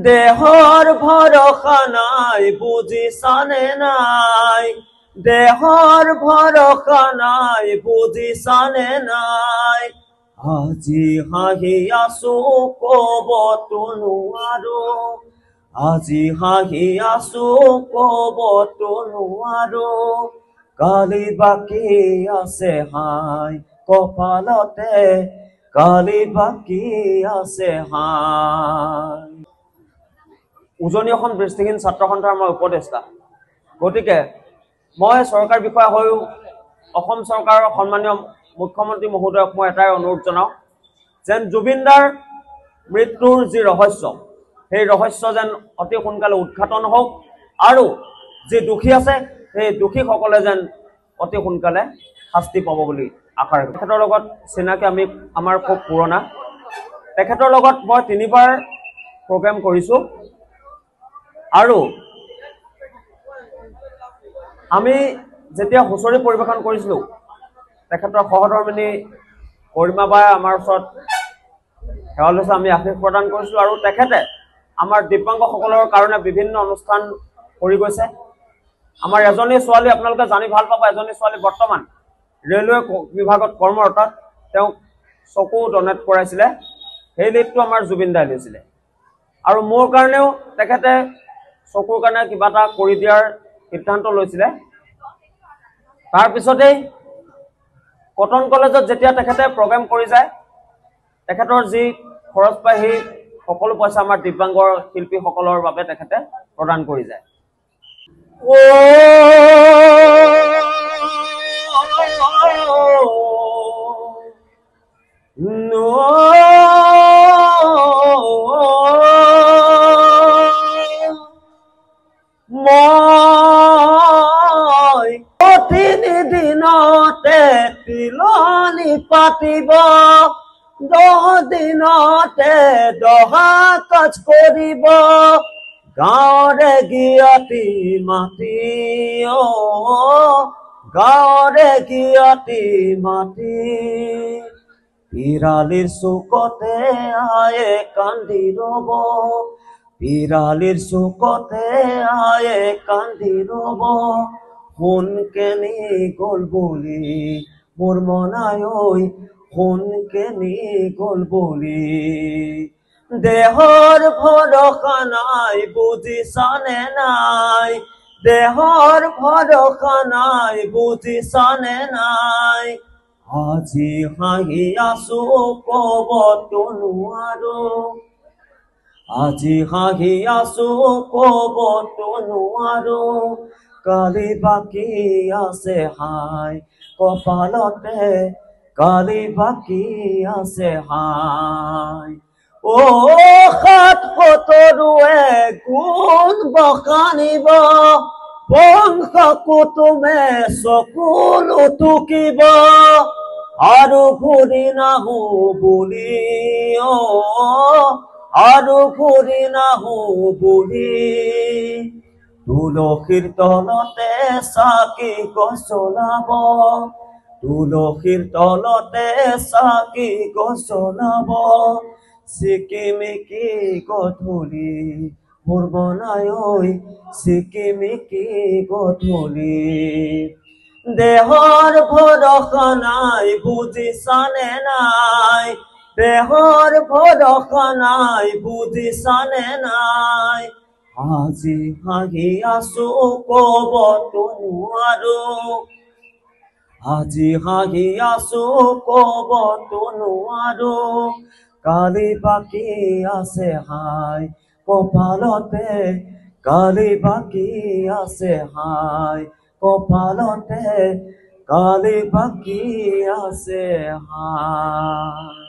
দেহৰ ভৰসা নাই বুজিছানে নাই দেহৰ ভৰসা নাই বুজিছানে নাই আজি হাঁহি আছো কবতো নোৱাৰো আজি হাঁহি আছো কবতো নোৱাৰো কালি বাকী আছে হাই কপালতে কালি বাকী আছে হাই উজনি অসম দৃষ্টিহীন ছাত্ৰ সন্থাৰ মই উপদেষ্টা গতিকে মই চৰকাৰ বিষয়া হৈও অসম চৰকাৰৰ সন্মানীয় মুখ্যমন্ত্ৰী মহোদয়ক মই এটাই অনুৰোধ জনাওঁ যেন জুবিনদাৰ মৃত্যুৰ যি ৰহস্য সেই ৰহস্য যেন অতি সোনকালে উদ্ঘাটন হওক আৰু যি দোষী আছে সেই দোষীসকলে যেন অতি সোনকালে শাস্তি পাব বুলি আশা ৰাখোঁ তেখেতৰ লগত চিনাকি আমাৰ খুব পুৰণা তেখেতৰ লগত মই 3বাৰ প্ৰগ্ৰাম কৰিছোঁ আৰু আমি যেতিয়া হুঁচৰি পৰিৱেশন কৰিছিলোঁ তেখেতৰ সহধৰ্মিনী কৰিমা বাই আমাৰ ওচৰত সেৱা লৈছে আমি আশীষ প্ৰদান কৰিছিলোঁ আৰু তেখেতে আমাৰ দিব্যাংগসকলৰ কাৰণে বিভিন্ন অনুষ্ঠান কৰি গৈছে আমাৰ এজনী ছোৱালী আপোনালোকে জানি ভাল পাব এজনী ছোৱালী বৰ্তমান ৰেলৱে বিভাগত কৰ্মৰত তেওঁ চকু ডনেট কৰাইছিলে সেই লিডটো আমাৰ জুবিন দাই লৈছিলে আৰু মোৰ কাৰণেও তেখেতে চকুৰ কাৰণে কিবা এটা কৰি দিয়াৰ সিদ্ধান্ত লৈছিলে তাৰপিছতেই কটন কলেজত যেতিয়া তেখেতে প্ৰগ্ৰাম কৰি যায় তেখেতৰ যি খৰচ পায় সেই সকলো পইচা আমাৰ দিব্যাংগৰ শিল্পীসকলৰ বাবে তেখেতে প্ৰদান কৰি যায় মই প্ৰতিদিনতে তিলনি পাতিব 10 দিনতে দহা কাজ কৰিব গাঁৱৰে গিয়াতি মাটি গাঁৱৰে গিয়াতি মাটি পিৰালিৰ চুকতে আয়ে কান্দি ৰব পিৰালিৰ চুকতে আয়ে কান্দি ৰব সোণ কেনি গ'ল বুলি মোৰ মনাই ঐ সোণ কেনি গ'ল বুলি দেহৰ ভৰসা নাই বুজিছানে নাই দেহৰ ভৰসা নাই বুজিছানে নাই আজি হাঁহি আছো কবতো নোৱাৰো আজি হাঁহি আছো কবতো নোৱাৰো কালি বাকী আছে হাই কপালতে কালি বাকী আছে হাই ও ৭৭ৰুৱে গুণ বখানিব বংশ কুটুমে চকুলো টুকিব আৰু ঘূৰি নাহো বুলি আৰু ঘূৰি নাহো বুলি তুলসীৰ তলতে চাকি গছ জ্বলাব তুলসীৰ তলতে চাকি গছ জ্বলাব চিকিমিকি গধূলি মোৰ বনাই ঐ চিকিমিকি গধূলি দেহৰ ভৰসা নাই বুজিছানে নাই দেহৰ ভৰসা নাই বুজিছানে নাই আজি হাঁহি আছো কবতো নোৱাৰো আজি হাঁহি আছো কবতো নোৱাৰো কালি বাকী আছে হাই কপালতে কালি বাকী আছে হাই কপালতে কালি বাকী আছে হাই